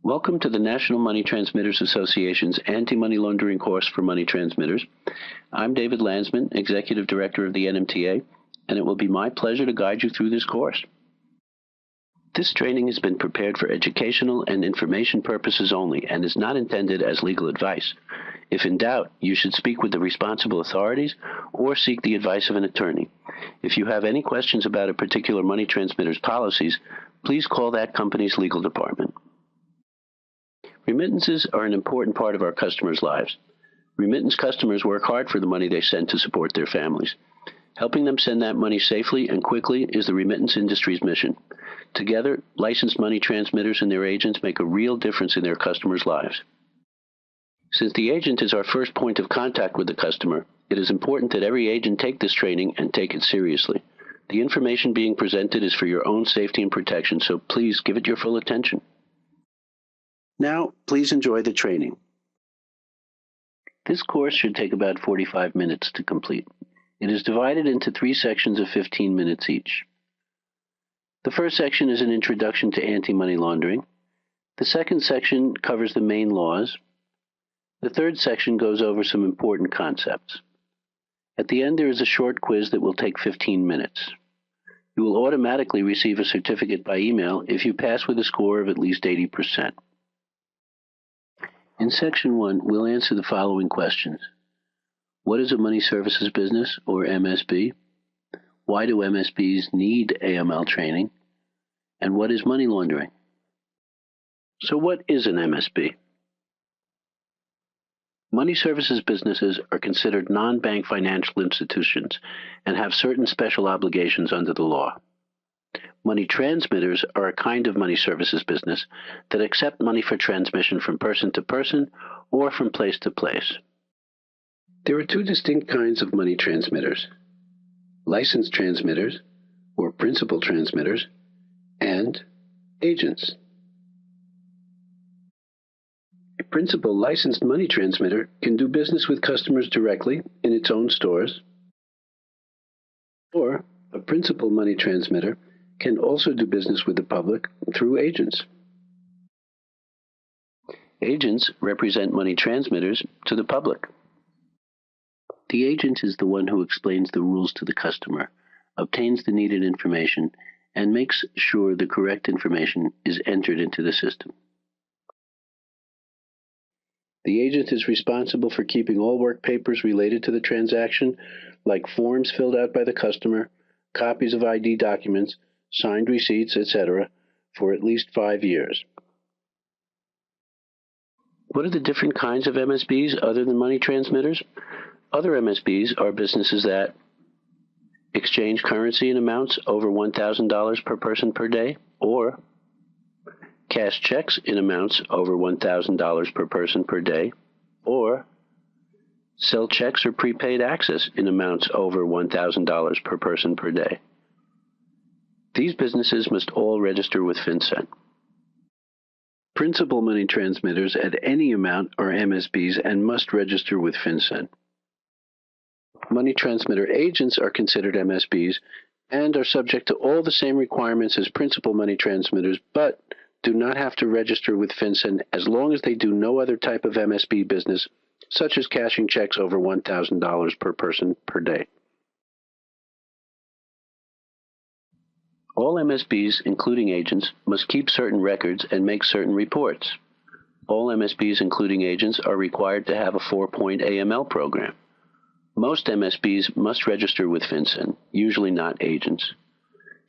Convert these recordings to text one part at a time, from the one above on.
Welcome to the National Money Transmitters Association's Anti-Money Laundering course for money transmitters. I'm David Landsman, Executive Director of the NMTA, and it will be my pleasure to guide you through this course. This training has been prepared for educational and information purposes only and is not intended as legal advice. If in doubt, you should speak with the responsible authorities or seek the advice of an attorney. If you have any questions about a particular money transmitter's policies, please call that company's legal department. Remittances are an important part of our customers' lives. Remittance customers work hard for the money they send to support their families. Helping them send that money safely and quickly is the remittance industry's mission. Together, licensed money transmitters and their agents make a real difference in their customers' lives. Since the agent is our first point of contact with the customer, it is important that every agent take this training and take it seriously. The information being presented is for your own safety and protection, so please give it your full attention. Now, please enjoy the training. This course should take about 45 minutes to complete. It is divided into 3 sections of 15 minutes each. The first section is an introduction to anti-money laundering. The second section covers the main laws. The third section goes over some important concepts. At the end, there is a short quiz that will take 15 minutes. You will automatically receive a certificate by email if you pass with a score of at least 80%. In Section 1, we'll answer the following questions. What is a money services business, or MSB? Why do MSBs need AML training? And what is money laundering? So what is an MSB? Money services businesses are considered non-bank financial institutions and have certain special obligations under the law. Money transmitters are a kind of money services business that accept money for transmission from person to person or from place to place. There are 2 distinct kinds of money transmitters: licensed transmitters, or principal transmitters, and agents. A principal licensed money transmitter can do business with customers directly in its own stores, or a principal money transmitter can also do business with the public through agents. Agents represent money transmitters to the public. The agent is the one who explains the rules to the customer, obtains the needed information, and makes sure the correct information is entered into the system. The agent is responsible for keeping all work papers related to the transaction, like forms filled out by the customer, copies of ID documents, signed receipts, etc., for at least 5 years. What are the different kinds of MSBs other than money transmitters? Other MSBs are businesses that exchange currency in amounts over $1,000 per person per day, or cash checks in amounts over $1,000 per person per day, or sell checks or prepaid access in amounts over $1,000 per person per day. These businesses must all register with FinCEN. Principal money transmitters at any amount are MSBs and must register with FinCEN. Money transmitter agents are considered MSBs and are subject to all the same requirements as principal money transmitters, but do not have to register with FinCEN as long as they do no other type of MSB business, such as cashing checks over $1,000 per person per day. All MSBs, including agents, must keep certain records and make certain reports. All MSBs, including agents, are required to have a 4-point AML program. Most MSBs must register with FinCEN, usually not agents.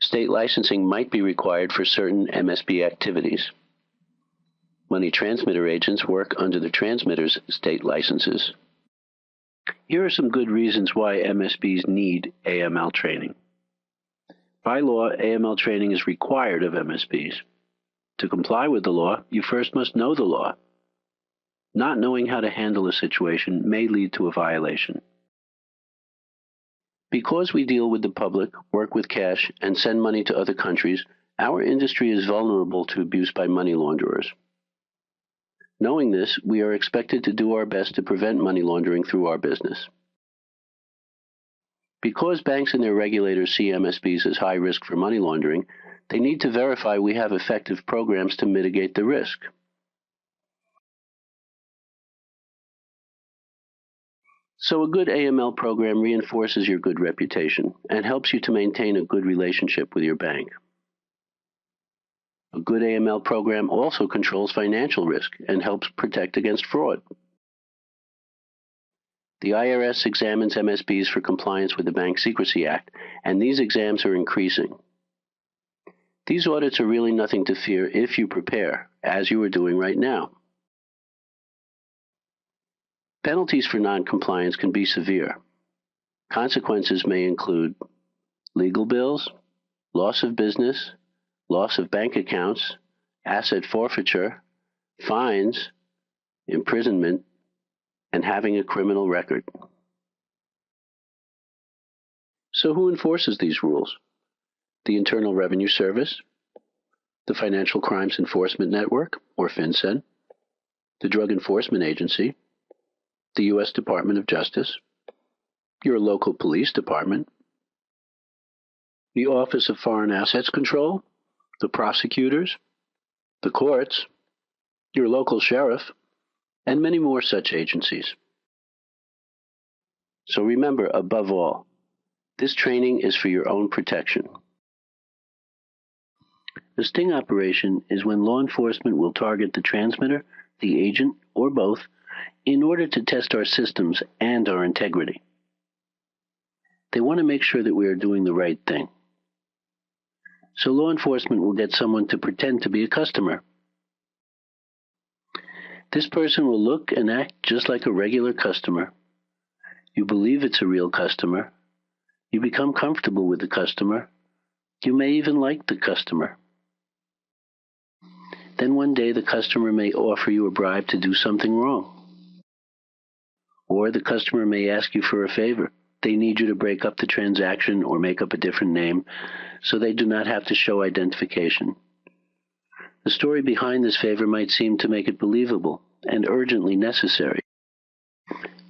State licensing might be required for certain MSB activities. Money transmitter agents work under the transmitter's state licenses. Here are some good reasons why MSBs need AML training. By law, AML training is required of MSBs. To comply with the law, you first must know the law. Not knowing how to handle a situation may lead to a violation. Because we deal with the public, work with cash, and send money to other countries, our industry is vulnerable to abuse by money launderers. Knowing this, we are expected to do our best to prevent money laundering through our business. Because banks and their regulators see MSBs as high risk for money laundering, they need to verify we have effective programs to mitigate the risk. So a good AML program reinforces your good reputation and helps you to maintain a good relationship with your bank. A good AML program also controls financial risk and helps protect against fraud. The IRS examines MSBs for compliance with the Bank Secrecy Act, and these exams are increasing. These audits are really nothing to fear if you prepare, as you are doing right now. Penalties for noncompliance can be severe. Consequences may include legal bills, loss of business, loss of bank accounts, asset forfeiture, fines, imprisonment, and having a criminal record. So who enforces these rules? The Internal Revenue Service, the Financial Crimes Enforcement Network, or FinCEN, the Drug Enforcement Agency, the U.S. Department of Justice, your local police department, the Office of Foreign Assets Control, the prosecutors, the courts, your local sheriff, and many more such agencies. So remember, above all, this training is for your own protection. A sting operation is when law enforcement will target the transmitter, the agent, or both, in order to test our systems and our integrity. They want to make sure that we are doing the right thing. So law enforcement will get someone to pretend to be a customer. This person will look and act just like a regular customer. You believe it's a real customer. You become comfortable with the customer. You may even like the customer. Then one day the customer may offer you a bribe to do something wrong. Or the customer may ask you for a favor. They need you to break up the transaction or make up a different name so they do not have to show identification. The story behind this favor might seem to make it believable and urgently necessary.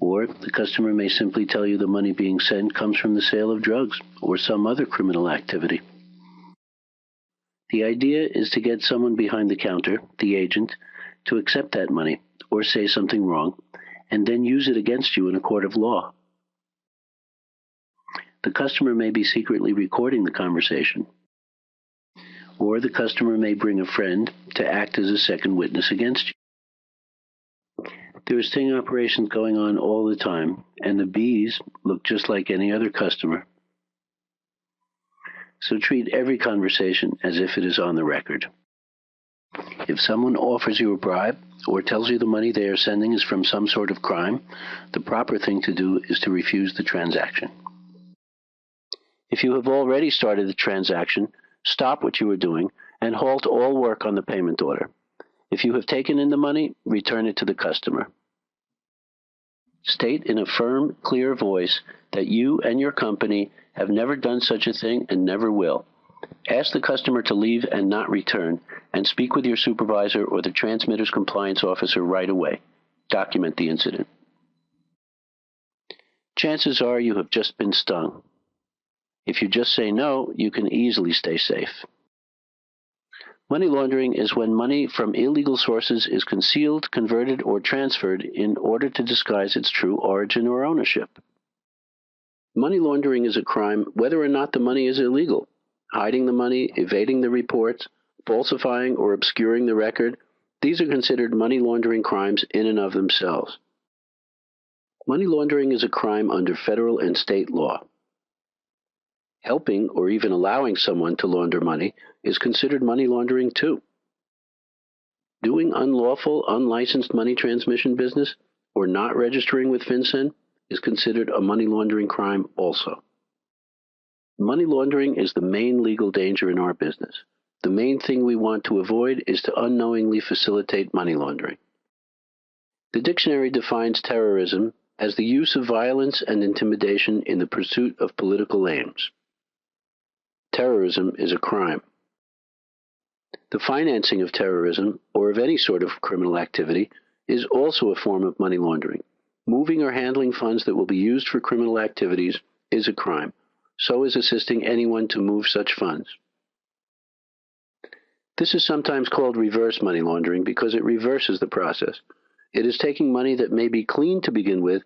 Or the customer may simply tell you the money being sent comes from the sale of drugs or some other criminal activity. The idea is to get someone behind the counter, the agent, to accept that money or say something wrong, and then use it against you in a court of law. The customer may be secretly recording the conversation. Or the customer may bring a friend to act as a second witness against you. There are sting operations going on all the time, and the bees look just like any other customer. So treat every conversation as if it is on the record. If someone offers you a bribe or tells you the money they are sending is from some sort of crime, the proper thing to do is to refuse the transaction. If you have already started the transaction, stop what you are doing and halt all work on the payment order. If you have taken in the money, return it to the customer. State in a firm, clear voice that you and your company have never done such a thing and never will. Ask the customer to leave and not return, and speak with your supervisor or the transmitter's compliance officer right away. Document the incident. Chances are you have just been stung. If you just say no, you can easily stay safe. Money laundering is when money from illegal sources is concealed, converted, or transferred in order to disguise its true origin or ownership. Money laundering is a crime whether or not the money is illegal. Hiding the money, evading the reports, falsifying or obscuring the record, these are considered money laundering crimes in and of themselves. Money laundering is a crime under federal and state law. Helping or even allowing someone to launder money is considered money laundering too. Doing unlawful, unlicensed money transmission business or not registering with FinCEN is considered a money laundering crime also. Money laundering is the main legal danger in our business. The main thing we want to avoid is to unknowingly facilitate money laundering. The dictionary defines terrorism as the use of violence and intimidation in the pursuit of political aims. Terrorism is a crime. The financing of terrorism, or of any sort of criminal activity, is also a form of money laundering. Moving or handling funds that will be used for criminal activities is a crime. So is assisting anyone to move such funds. This is sometimes called reverse money laundering because it reverses the process. It is taking money that may be clean to begin with,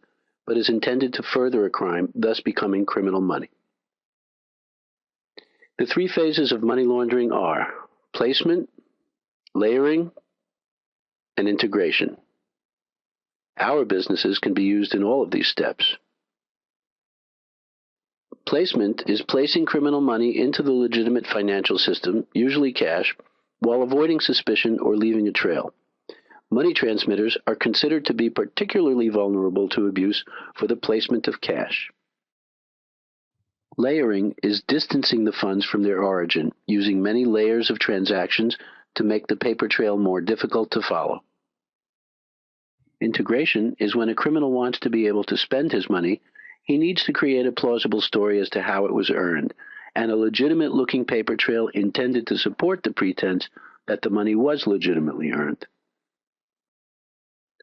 but is intended to further a crime, thus becoming criminal money. The three phases of money laundering are placement, layering, and integration. Our businesses can be used in all of these steps. Placement is placing criminal money into the legitimate financial system, usually cash, while avoiding suspicion or leaving a trail. Money transmitters are considered to be particularly vulnerable to abuse for the placement of cash. Layering is distancing the funds from their origin, using many layers of transactions to make the paper trail more difficult to follow. Integration is when a criminal wants to be able to spend his money, he needs to create a plausible story as to how it was earned, and a legitimate-looking paper trail intended to support the pretense that the money was legitimately earned.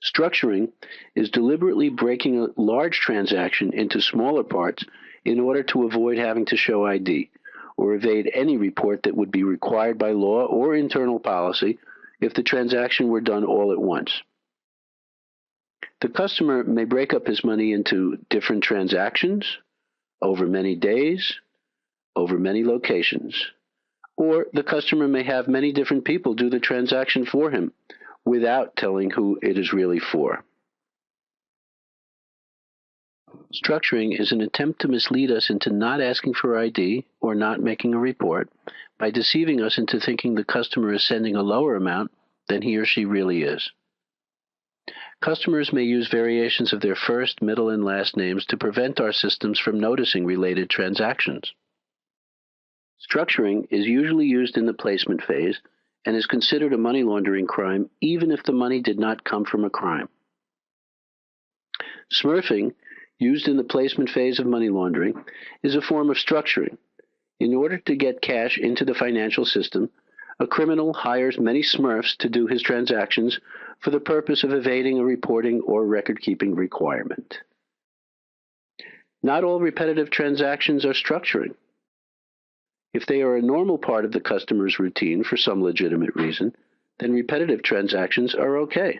Structuring is deliberately breaking a large transaction into smaller parts in order to avoid having to show ID, or evade any report that would be required by law or internal policy if the transaction were done all at once. The customer may break up his money into different transactions, over many days, over many locations, or the customer may have many different people do the transaction for him without telling who it is really for. Structuring is an attempt to mislead us into not asking for ID or not making a report by deceiving us into thinking the customer is sending a lower amount than he or she really is. Customers may use variations of their first, middle, and last names to prevent our systems from noticing related transactions. Structuring is usually used in the placement phase and is considered a money laundering crime even if the money did not come from a crime. Smurfing, used in the placement phase of money laundering, is a form of structuring. In order to get cash into the financial system, a criminal hires many Smurfs to do his transactions for the purpose of evading a reporting or record-keeping requirement. Not all repetitive transactions are structuring. If they are a normal part of the customer's routine for some legitimate reason, then repetitive transactions are okay.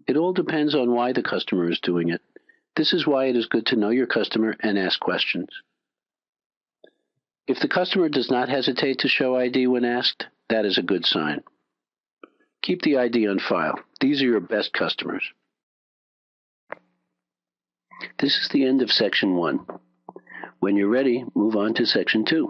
It all depends on why the customer is doing it. This is why it is good to know your customer and ask questions. If the customer does not hesitate to show ID when asked, that is a good sign. Keep the ID on file. These are your best customers. This is the end of Section 1. When you're ready, move on to Section 2.